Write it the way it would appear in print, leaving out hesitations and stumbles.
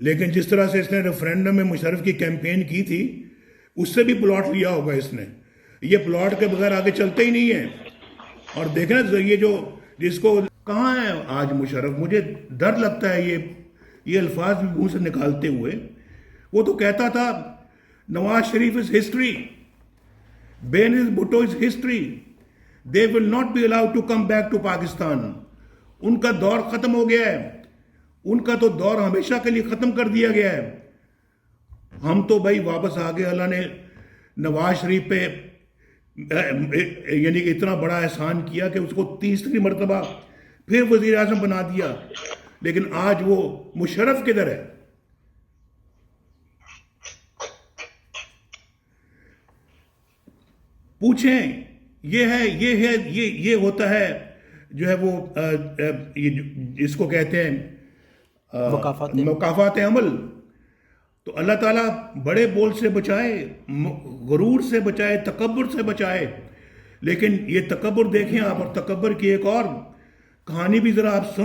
لیکن جس طرح سے اس نے ریفرینڈم میں مشرف کی کیمپین کی تھی اس سے بھی پلاٹ لیا ہوگا اس نے. یہ پلاٹ کے بغیر آگے چلتے ہی نہیں ہے. اور دیکھنا یہ جو جس کو کہاں ہے آج مشرف, مجھے ڈر لگتا ہے یہ الفاظ بھی منہ سے نکالتے ہوئے. وہ تو کہتا تھا Nawaz Sharif is history, Benazir Bhutto is history, they will not be allowed to come back to Pakistan. ان کا دور ختم ہو گیا ہے, ان کا تو دور ہمیشہ کے لیے ختم کر دیا گیا ہے. ہم تو بھائی واپس آ گئے. اللہ نے نواز شریف پہ یعنی کہ اتنا بڑا احسان کیا کہ اس کو تیسری مرتبہ پھر وزیر اعظم بنا دیا. لیکن آج وہ مشرف کدھر ہے؟ پوچھیں. یہ ہوتا ہے جو ہے وہ اس کو کہتے ہیں مکافات عمل. تو اللہ تعالیٰ بڑے بول سے بچائے, غرور سے بچائے, تکبر سے بچائے. لیکن یہ تکبر دیکھیں آپ, اور تکبر کی ایک اور کہانی بھی ذرا آپ سن